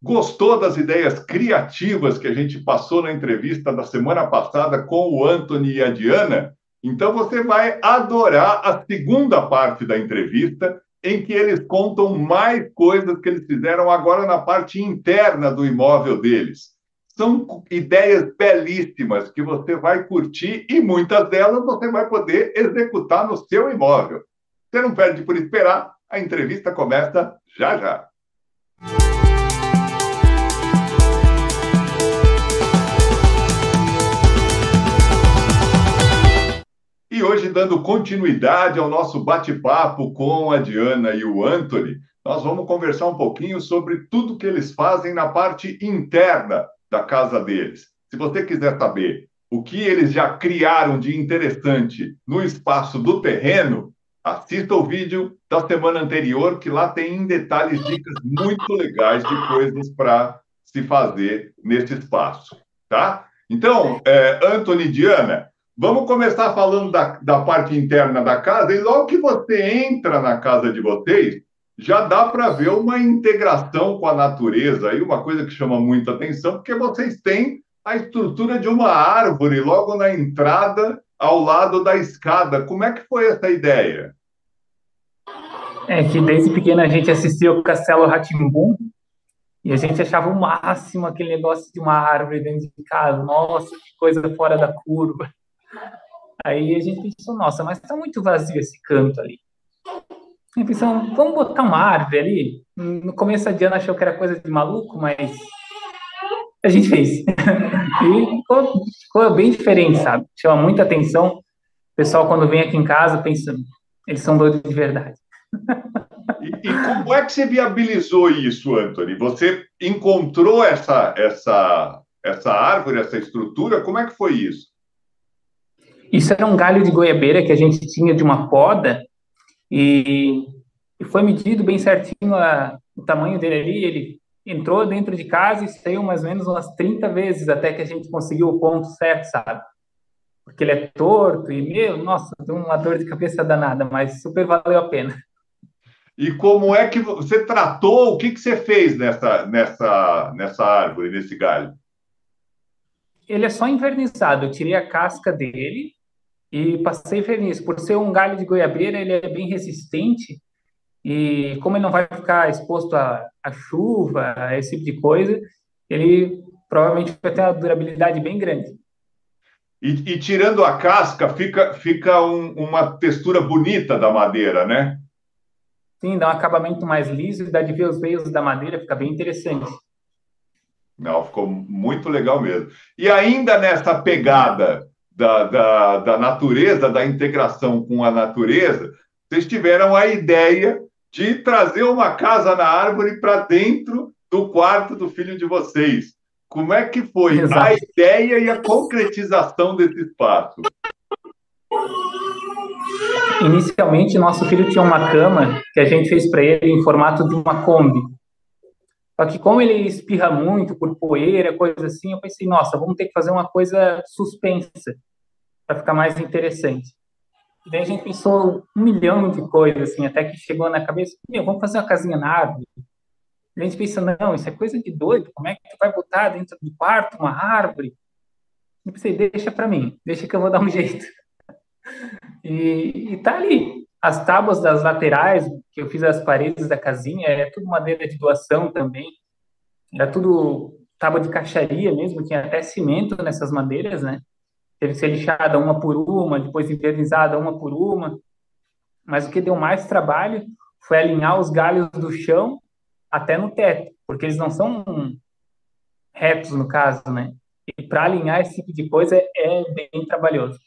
Gostou das ideias criativas que a gente passou na entrevista da semana passada com o Anthony e a Diana? Então você vai adorar a segunda parte da entrevista, em que eles contam mais coisas que eles fizeram agora na parte interna do imóvel deles. São ideias belíssimas que você vai curtir e muitas delas você vai poder executar no seu imóvel. Você não perde por esperar, a entrevista começa já já. E hoje, dando continuidade ao nosso bate-papo com a Diana e o Anthony, nós vamos conversar um pouquinho sobre tudo que eles fazem na parte interna da casa deles. Se você quiser saber o que eles já criaram de interessante no espaço do terreno, assista o vídeo da semana anterior, que lá tem em detalhes dicas muito legais de coisas para se fazer nesse espaço, tá? Então, Anthony e Diana, vamos começar falando da parte interna da casa, e logo que você entra na casa de vocês, já dá para ver uma integração com a natureza, aí uma coisa que chama muita atenção, porque vocês têm a estrutura de uma árvore logo na entrada, ao lado da escada. Como é que foi essa ideia? É que desde pequeno a gente assistia o Castelo rá e a gente achava o máximo aquele negócio de uma árvore dentro de casa. Nossa, que coisa fora da curva. Aí a gente pensou, nossa, mas tá muito vazio esse canto ali. E pensamos, vamos botar uma árvore ali? No começo a Diana achou que era coisa de maluco, mas a gente fez. E ficou bem diferente, sabe? Chama muita atenção. O pessoal, quando vem aqui em casa, pensa, eles são doidos de verdade. E como é que você viabilizou isso, Anthony? Você encontrou essa árvore, essa estrutura? Como é que foi isso? Isso era um galho de goiabeira que a gente tinha de uma poda e foi medido bem certinho o tamanho dele ali. Ele entrou dentro de casa e saiu mais ou menos umas 30 vezes até que a gente conseguiu o ponto certo, sabe? Porque ele é torto e, nossa, deu uma dor de cabeça danada, mas super valeu a pena. E como é que você tratou? O que você fez nessa árvore, nesse galho? Ele é só envernizado. Eu tirei a casca dele e passei verniz. Por ser um galho de goiabeira, ele é bem resistente e como ele não vai ficar exposto à chuva, a esse tipo de coisa, ele provavelmente vai ter uma durabilidade bem grande. E tirando a casca, fica uma textura bonita da madeira, né? Sim, dá um acabamento mais liso e dá de ver os veios da madeira, fica bem interessante. Não, ficou muito legal mesmo. E ainda nessa pegada da natureza, da integração com a natureza, vocês tiveram a ideia de trazer uma casa na árvore para dentro do quarto do filho de vocês. Como é que foi a Exato. ideia e a concretização desse espaço? Inicialmente, nosso filho tinha uma cama que a gente fez para ele em formato de uma Kombi. Só que como ele espirra muito por poeira, coisa assim, eu pensei, nossa, vamos ter que fazer uma coisa suspensa para ficar mais interessante. E daí a gente pensou um milhão de coisas, assim, até que chegou na cabeça, vamos fazer uma casinha na árvore. E a gente pensa, não, isso é coisa de doido, como é que tu vai botar dentro do quarto uma árvore? Eu pensei, deixa para mim, deixa que eu vou dar um jeito. E tá ali. As tábuas das laterais, que eu fiz as paredes da casinha, é tudo madeira de doação também. Era tudo tábua de caixaria mesmo, tinha até cimento nessas madeiras, né? Teve que ser lixada uma por uma, depois invernizada uma por uma. Mas o que deu mais trabalho foi alinhar os galhos do chão até no teto, porque eles não são retos, no caso, né? E para alinhar esse tipo de coisa é bem trabalhoso.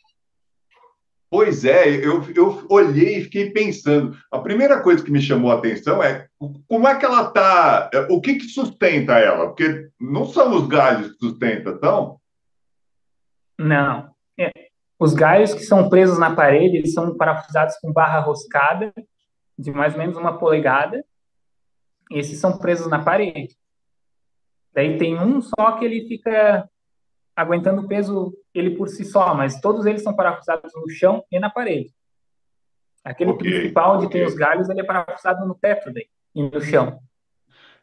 Pois é, eu olhei e fiquei pensando. A primeira coisa que me chamou a atenção é como é que ela está, o que sustenta ela? Porque não são os galhos que sustentam, são? Não. É. Os galhos que são presos na parede, eles são parafusados com barra roscada, de mais ou menos 1 polegada, e esses são presos na parede. Daí tem um só que ele fica aguentando o peso ele por si só, mas todos eles são parafusados no chão e na parede. Aquele Ok, principal onde ok. tem os galhos, ele é parafusado no teto daí, e no chão.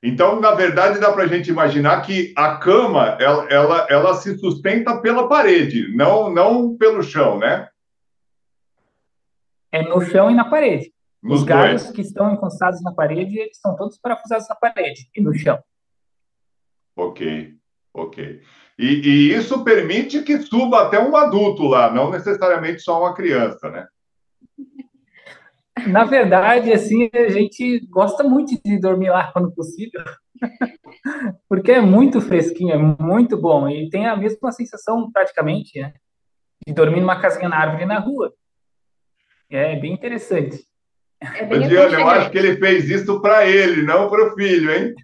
Então, na verdade, dá para a gente imaginar que a cama ela se sustenta pela parede, não pelo chão, né? É no chão e na parede. Os Nos galhos dois. que estão encostados na parede, eles estão todos parafusados na parede e no chão. Ok, ok. E isso permite que suba até um adulto lá, não necessariamente só uma criança, né? Na verdade, assim, a gente gosta muito de dormir lá quando possível, porque é muito fresquinho, é muito bom e tem a mesma sensação praticamente, né, de dormir numa casinha na árvore na rua. É bem interessante. É Ô, bem Diana, eu acho que aconchegante. ele fez isso para ele, não para o filho, hein?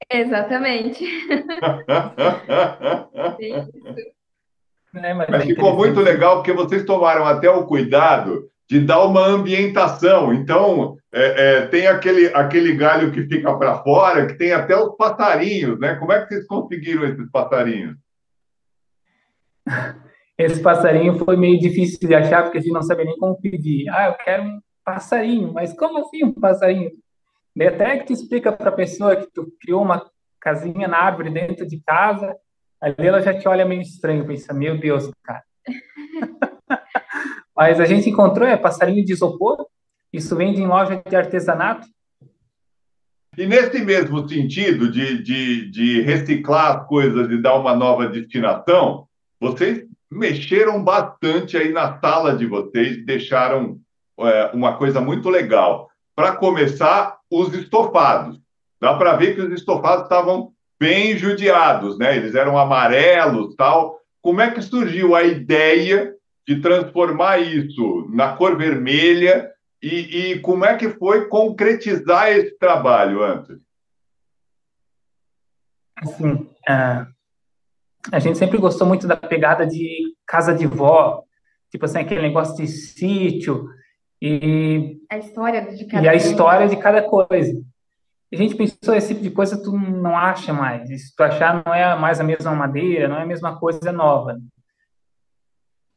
Exatamente. Bem, É, mas Mas é ficou muito interessante, sim. legal porque vocês tomaram até o cuidado de dar uma ambientação. Então, tem aquele galho que fica para fora, que tem até os passarinhos, né? Como é que vocês conseguiram esses passarinhos? Esse passarinho foi meio difícil de achar, porque a gente não sabia nem como pedir. Ah, eu quero um passarinho, mas como assim um passarinho? Daí até que tu explica para a pessoa que tu criou uma casinha na árvore dentro de casa, aí ela já te olha meio estranho, pensa, meu Deus, cara. Mas a gente encontrou, passarinho de isopor, isso vende em loja de artesanato. E nesse mesmo sentido de reciclar as coisas e dar uma nova destinação, vocês mexeram bastante aí na sala de vocês, deixaram uma coisa muito legal. Para começar, os estofados. Dá para ver que os estofados estavam bem judiados, né? Eles eram amarelos, tal. Como é que surgiu a ideia de transformar isso na cor vermelha e como é que foi concretizar esse trabalho, Antônio? Assim, a gente sempre gostou muito da pegada de casa de vó, tipo assim, aquele negócio de sítio e, a história de e cada a coisa. história de cada coisa. A gente pensou, esse tipo de coisa tu não acha mais. E se tu achar, não é mais a mesma madeira, não é a mesma coisa nova.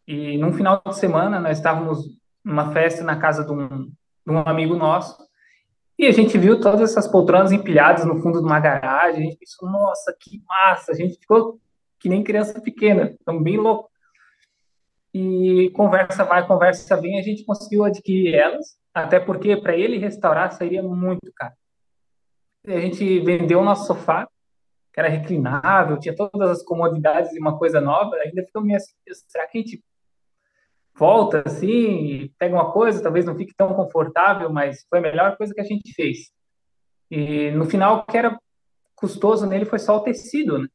E num final de semana, nós estávamos numa festa na casa de um amigo nosso, e a gente viu todas essas poltronas empilhadas no fundo de uma garagem. A gente pensou, nossa, que massa! A gente ficou que nem criança pequena, tão bem louco. E conversa vai, conversa vem, a gente conseguiu adquirir elas, até porque para ele restaurar seria muito caro. E a gente vendeu o nosso sofá, que era reclinável, tinha todas as comodidades e uma coisa nova. Ainda ficou meio assim, será que a gente volta assim, pega uma coisa, talvez não fique tão confortável, mas foi a melhor coisa que a gente fez. E no final, o que era custoso nele foi só o tecido, né?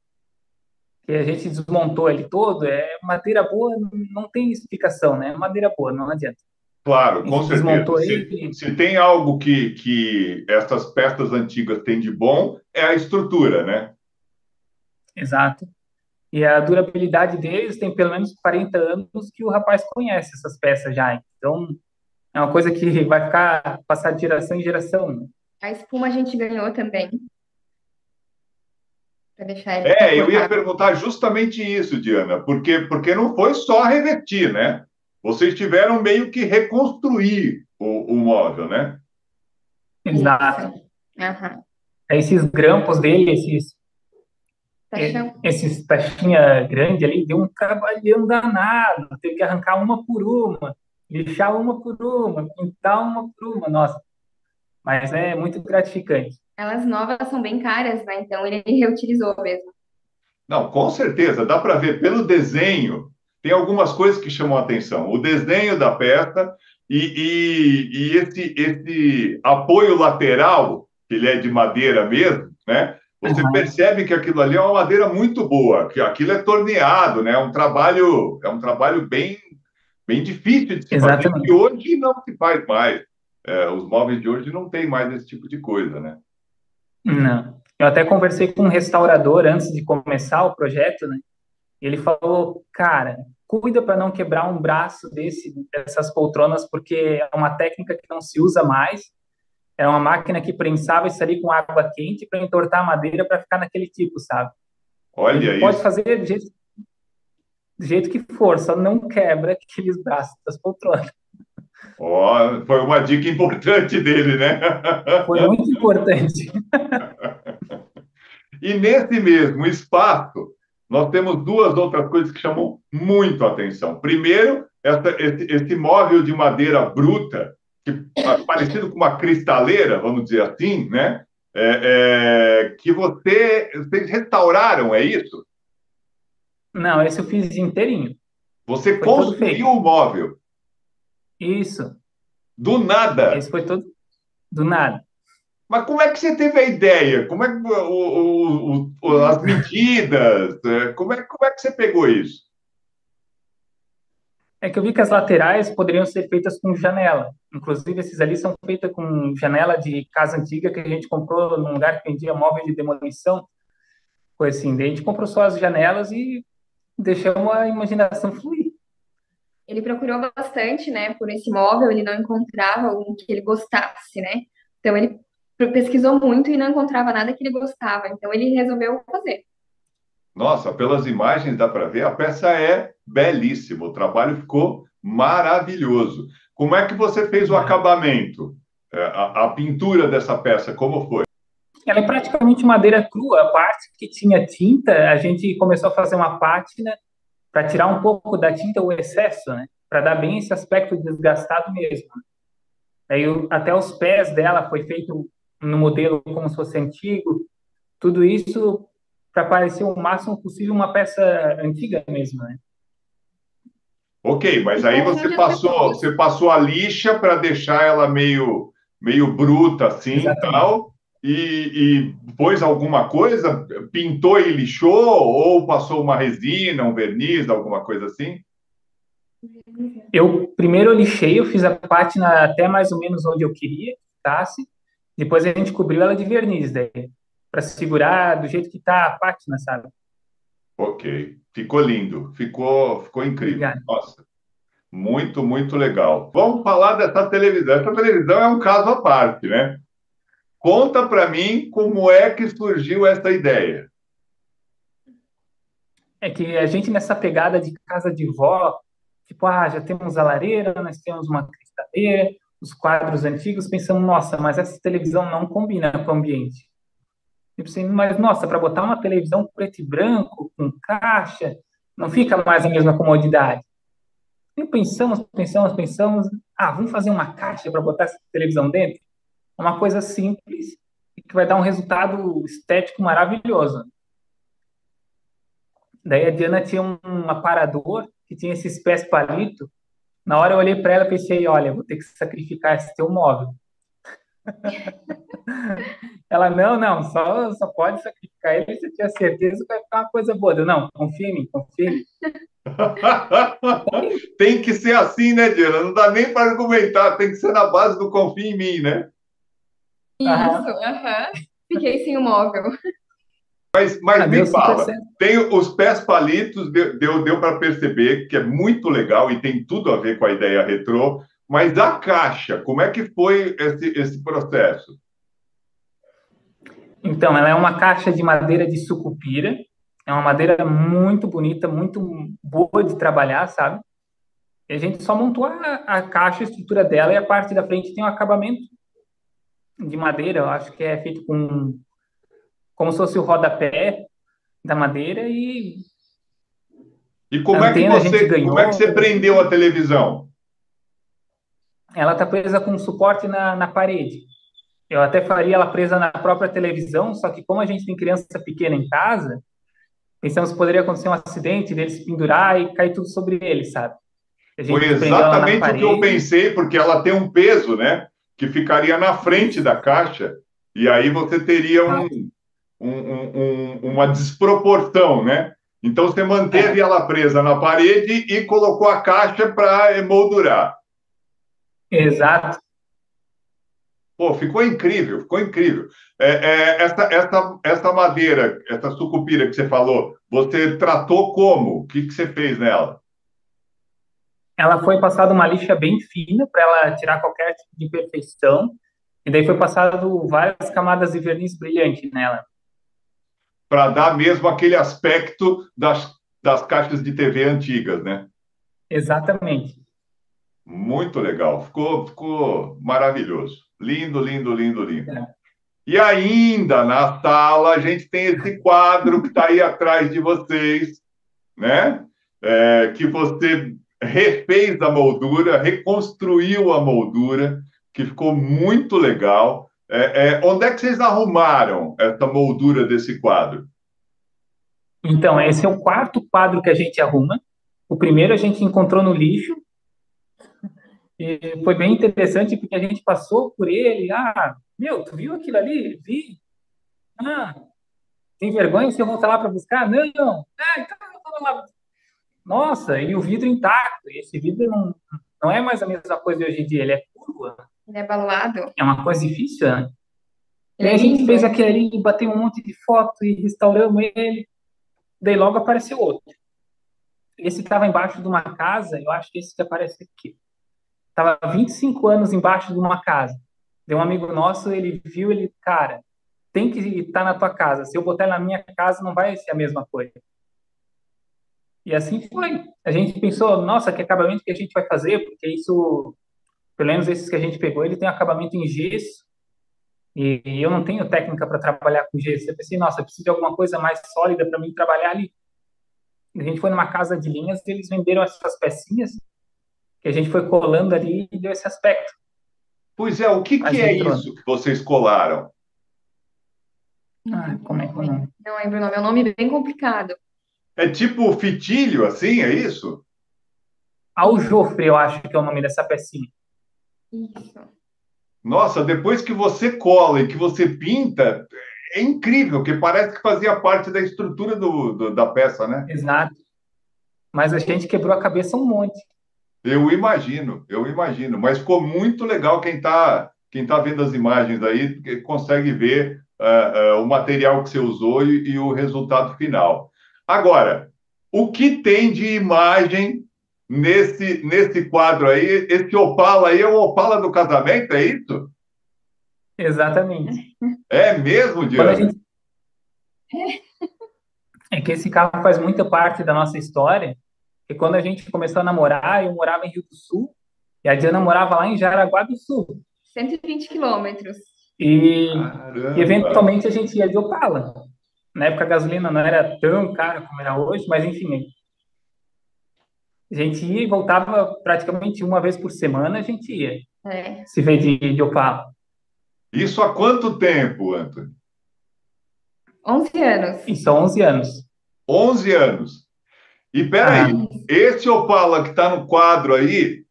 Que a gente desmontou ele todo, é madeira boa, não tem explicação, né? É madeira boa, não adianta. Claro, A com gente certeza. desmontou Se, ele, se tem algo que essas peças antigas têm de bom, é a estrutura, né? exato. E a durabilidade deles tem pelo menos 40 anos que o rapaz conhece essas peças já. Então, é uma coisa que vai ficar passar de geração em geração, né? A espuma a gente ganhou também, para deixar ele Eu ia confortável. perguntar justamente isso, Diana, porque não foi só revestir, né? Vocês tiveram meio que reconstruir o móvel, né? Exato. Isso. Aham. Esses grampos dele, Paixão. esses taxinha grande ali, deu um trabalhão danado. Teve que arrancar uma por uma, lixar uma por uma, pintar uma por uma. Nossa, mas é muito gratificante. Elas novas são bem caras, né? Então ele reutilizou mesmo. Não, com certeza, dá para ver pelo desenho, tem algumas coisas que chamam a atenção. O desenho da peça e esse apoio lateral, que ele é de madeira mesmo, né? Você Aham. percebe que aquilo ali é uma madeira muito boa, que aquilo é torneado, né? É um trabalho bem difícil de se fazer, que Exatamente. hoje não se faz mais. Os móveis de hoje não têm mais esse tipo de coisa, né? Não. Eu até conversei com um restaurador antes de começar o projeto, né? Ele falou, cara, cuida para não quebrar um braço dessas poltronas, porque é uma técnica que não se usa mais. É uma máquina que prensava isso ali com água quente para entortar a madeira para ficar naquele tipo, sabe? Ele Olha pode isso. fazer do jeito que for, só não quebra aqueles braços das poltronas. Ó, foi uma dica importante dele, né? Foi muito importante. E nesse mesmo espaço, nós temos duas outras coisas que chamam muito a atenção. Primeiro, esse móvel de madeira bruta, parecido com uma cristaleira, vamos dizer assim, né? Que vocês restauraram, é isso? Não, esse eu fiz inteirinho. Você Foi todo construiu feito. o móvel Isso. do nada. Esse foi todo do nada. Mas como é que você teve a ideia? Como é que as medidas? Como é que você pegou isso? É que eu vi que as laterais poderiam ser feitas com janela. Inclusive, esses ali são feitos com janela de casa antiga que a gente comprou num lugar que vendia móvel de demolição, coisa assim. Daí a gente comprou só as janelas e deixamos a imaginação fluir. Ele procurou bastante, né, por esse móvel, ele não encontrava um que ele gostasse, né? Então ele pesquisou muito e não encontrava nada que ele gostava. Então ele resolveu fazer. Nossa, pelas imagens dá para ver, a peça é belíssima, o trabalho ficou maravilhoso. Como é que você fez o acabamento? A pintura dessa peça, como foi? Ela é praticamente madeira crua. A parte que tinha tinta, a gente começou a fazer uma pátina para tirar um pouco da tinta o excesso, né? Para dar bem esse aspecto desgastado mesmo. Aí até os pés dela foi feito no modelo como se fosse antigo. Tudo isso para parecer o máximo possível uma peça antiga mesmo, né? Ok, mas E aí confunde as pessoas. você passou a lixa para deixar ela meio bruta assim, Exatamente. tal, e pôs alguma coisa, pintou e lixou, ou passou uma resina, um verniz, alguma coisa assim? Eu primeiro eu lixei, eu fiz a pátina até mais ou menos onde eu queria que ficasse. Depois a gente cobriu ela de verniz daí, para segurar do jeito que tá a pátina, sabe? Ok, ficou lindo, ficou incrível. Obrigado. Nossa, muito, muito legal. Vamos falar dessa televisão. Essa televisão é um caso à parte, né? Conta para mim como é que surgiu essa ideia. É que a gente nessa pegada de casa de vó, tipo, já temos a lareira, nós temos uma cristaleira, os quadros antigos, pensamos, nossa, mas essa televisão não combina com o ambiente. Tipo assim, mas nossa, para botar uma televisão preto e branco, com caixa, não fica mais a mesma comodidade. E pensamos, vamos fazer uma caixa para botar essa televisão dentro? É uma coisa simples e que vai dar um resultado estético maravilhoso. Daí a Diana tinha um aparador que tinha esses pés palito. Na hora eu olhei para ela e pensei, olha, vou ter que sacrificar esse teu móvel. Ela, não, só pode sacrificar ele se eu tiver certeza que vai ficar uma coisa boa. Eu, não, confia em mim, confia em mim. Tem que ser assim, né, Diana? Não dá nem para argumentar, tem que ser na base do confia em mim, né? Isso, aham. Fiquei sem o móvel. Mas Deu me super fala, certo. tem os pés palitos, deu para perceber que é muito legal e tem tudo a ver com a ideia retrô, mas a caixa, como é que foi esse processo? Então, ela é uma caixa de madeira de sucupira. É uma madeira muito bonita, muito boa de trabalhar, sabe? E a gente só montou a caixa, a estrutura dela, e a parte da frente tem um acabamento de madeira. Eu acho que é feito com como se fosse o rodapé da madeira e E a antena a gente como é que você ganhou. prendeu a televisão? Ela está presa com suporte na parede. Eu até faria ela presa na própria televisão, só que como a gente tem criança pequena em casa, pensamos que poderia acontecer um acidente dele se pendurar e cair tudo sobre ele, sabe? A Foi gente prendeu ela na exatamente o que eu parede. pensei, porque ela tem um peso, né? Que ficaria na frente da caixa, e aí você teria uma desproporção, né? Então você manteve É, ela presa na parede e colocou a caixa para emoldurar. exato. Pô, ficou incrível, ficou incrível. Essa madeira, essa sucupira que você falou, você tratou como? O que você fez nela? Ela foi passada uma lixa bem fina para ela tirar qualquer tipo de imperfeição. E daí foi passado várias camadas de verniz brilhante nela. Para dar mesmo aquele aspecto das caixas de TV antigas, né? Exatamente. Muito legal. Ficou maravilhoso. Lindo, lindo, lindo, lindo. É. E ainda na sala, a gente tem esse quadro que está aí atrás de vocês, né? Que você refez a moldura, reconstruiu a moldura, que ficou muito legal. Onde é que vocês arrumaram essa moldura desse quadro? Então, esse é o quarto quadro que a gente arruma. O primeiro a gente encontrou no lixo, e foi bem interessante porque a gente passou por ele. Ah, meu, tu viu aquilo ali? Vi. Ah, tem vergonha se eu voltar lá para buscar? Não. Ah, então eu vou lá. Nossa, e o vidro intacto. E esse vidro não é mais a mesma coisa de hoje em dia, ele é curvo. Ele é baluado. É uma coisa difícil, né? E Ele aí é a gente lindo. fez aquele ali, bateu um monte de foto e restauramos ele. Daí logo apareceu outro. Esse estava embaixo de uma casa, eu acho que esse que aparece aqui. Estava 25 anos embaixo de uma casa. Deu um amigo nosso, ele viu, ele, cara, tem que estar na tua casa. Se eu botar ele na minha casa, não vai ser a mesma coisa. E assim foi. A gente pensou, nossa, que acabamento que a gente vai fazer? Porque isso, pelo menos esses que a gente pegou, ele tem acabamento em gesso. E eu não tenho técnica para trabalhar com gesso. Eu pensei, nossa, eu preciso de alguma coisa mais sólida para mim trabalhar ali. A gente foi numa casa de linhas e eles venderam essas pecinhas que a gente foi colando ali e deu esse aspecto. Pois é, o que Mas é entrou. isso que vocês colaram? Ah, como é que é o nome? Não lembro o nome. É um nome bem complicado. É tipo fitilho, assim, é isso? Aljofre, eu acho que é o nome dessa pecinha. Isso. Nossa, depois que você cola e que você pinta, é incrível, que parece que fazia parte da estrutura da peça, né? Exato. Mas a gente quebrou a cabeça um monte. Eu imagino. Mas ficou muito legal quem tá vendo as imagens aí, que consegue ver o material que você usou e o resultado final. Agora, o que tem de imagem nesse quadro aí? Esse Opala aí é o Opala do casamento, é isso? Exatamente. É mesmo, Quando a Diana? gente... É que esse carro faz muita parte da nossa história. E quando a gente começou a namorar, eu morava em Rio do Sul e a Diana morava lá em Jaraguá do Sul. 120 quilômetros. E Caramba! eventualmente a gente ia de Opala. Na época a gasolina não era tão cara como era hoje, mas enfim, a gente ia e voltava praticamente uma vez por semana, a gente ia É. se ver de Opala. Isso há quanto tempo, Antônio? 11 anos. E são 11 anos. 11 anos. E peraí, Ah, Isso. esse Opala que está no quadro aí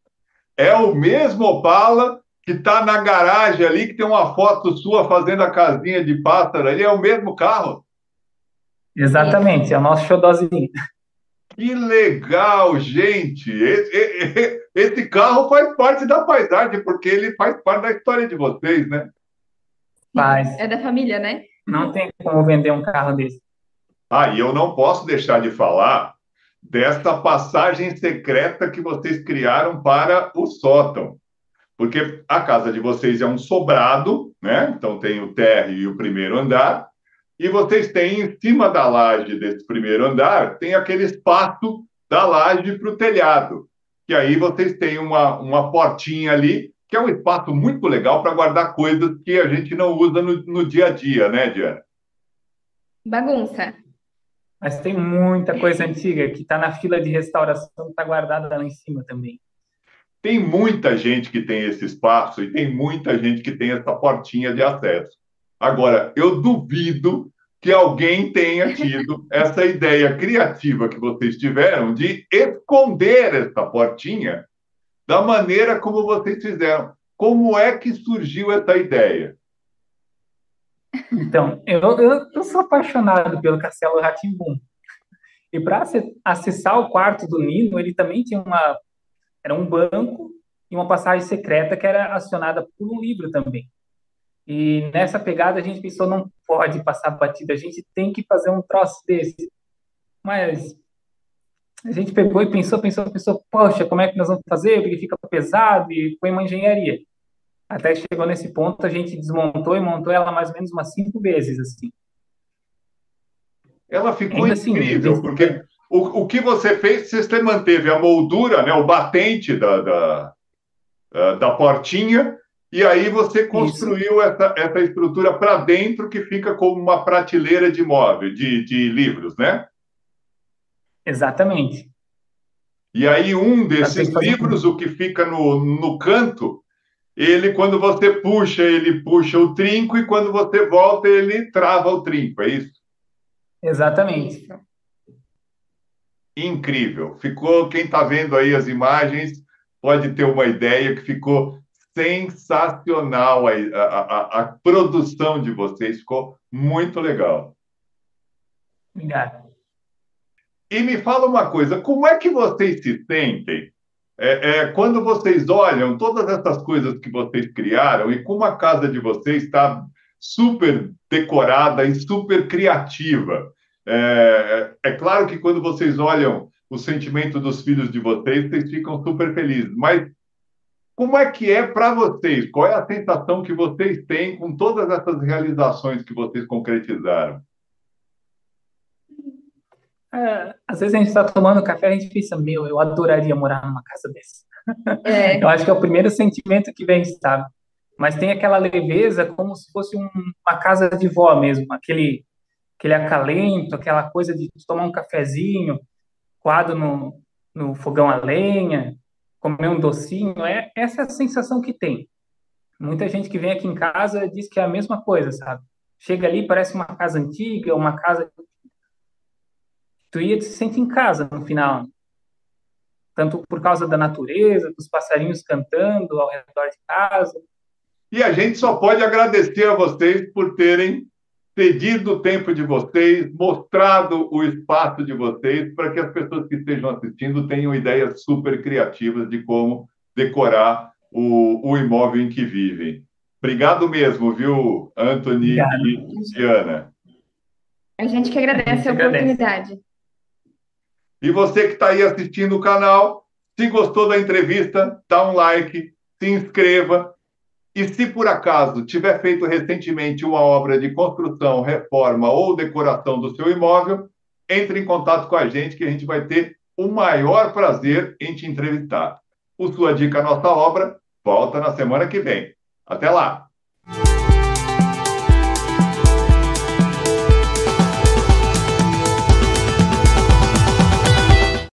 é o mesmo Opala que está na garagem ali, que tem uma foto sua fazendo a casinha de pássaro ali, é o mesmo carro? Isso. exatamente, é o nosso xodózinho. Que legal, gente! Esse carro faz parte da paisagem, porque ele faz parte da história de vocês, né? Mas É da família, né? não tem como vender um carro desse. Ah, e eu não posso deixar de falar dessa passagem secreta que vocês criaram para o sótão. Porque a casa de vocês é um sobrado, né? Então tem o térreo e o primeiro andar, e vocês têm em cima da laje desse primeiro andar, tem aquele espaço da laje para o telhado. Que aí vocês têm uma portinha ali, que é um espaço muito legal para guardar coisas que a gente não usa no dia a dia, né, Diana? Bagunça. Mas tem muita coisa antiga que está na fila de restauração, está guardada lá em cima também. Tem muita gente que tem esse espaço e tem muita gente que tem essa portinha de acesso. Agora, eu duvido que alguém tenha tido essa ideia criativa que vocês tiveram de esconder essa portinha da maneira como vocês fizeram. Como é que surgiu essa ideia? Então, eu sou apaixonado pelo Castelo rá E para acessar o quarto do Nino, ele também tinha era um banco e uma passagem secreta que era acionada por um livro também. E nessa pegada a gente pensou, não pode passar batida, a gente tem que fazer um troço desse. Mas a gente pegou e pensou, poxa, como é que nós vamos fazer? Porque fica pesado e foi uma engenharia. Até que chegou nesse ponto, a gente desmontou e montou ela mais ou menos umas 5 vezes, assim. Ela ficou Ainda assim, a incrível, gente porque o que você fez, você manteve a moldura, né, o batente da portinha, e aí você Isso, construiu essa estrutura para dentro que fica como uma prateleira de móvel, de livros, né? exatamente. E aí um Só tem desses que fazer livros, o que fica no canto, ele, quando você puxa, ele puxa o trinco, e quando você volta, ele trava o trinco, é isso? exatamente. Isso. Incrível. Ficou, quem está vendo aí as imagens pode ter uma ideia que ficou sensacional a produção de vocês, ficou muito legal. Obrigado. E me fala uma coisa, como é que vocês se sentem quando vocês olham todas essas coisas que vocês criaram e como a casa de vocês está super decorada e super criativa? É claro que quando vocês olham o sentimento dos filhos de vocês, vocês ficam super felizes, mas como é que é para vocês? Qual é a sensação que vocês têm com todas essas realizações que vocês concretizaram? Às vezes a gente está tomando café e a gente pensa, meu, eu adoraria morar numa casa dessa. Eu É, acho que é o primeiro sentimento que vem, sabe? Mas tem aquela leveza como se fosse uma casa de vó mesmo, aquele acalento, aquela coisa de tomar um cafezinho, coado no fogão a lenha, comer um docinho, essa é a sensação que tem. Muita gente que vem aqui em casa diz que é a mesma coisa, sabe? Chega ali, parece uma casa antiga, uma casa que tu ia e se sente em casa no final, tanto por causa da natureza, dos passarinhos cantando ao redor de casa. E a gente só pode agradecer a vocês por terem cedido o tempo de vocês, mostrado o espaço de vocês, para que as pessoas que estejam assistindo tenham ideias super criativas de como decorar o imóvel em que vivem. Obrigado mesmo, viu, Anthony Obrigado. e Diana? a gente que A agradece gente a agradece. oportunidade. E você que está aí assistindo o canal, se gostou da entrevista, dá um like, se inscreva. E se por acaso tiver feito recentemente uma obra de construção, reforma ou decoração do seu imóvel, entre em contato com a gente que a gente vai ter o maior prazer em te entrevistar. O Sua Dica Nossa Obra volta na semana que vem. Até lá!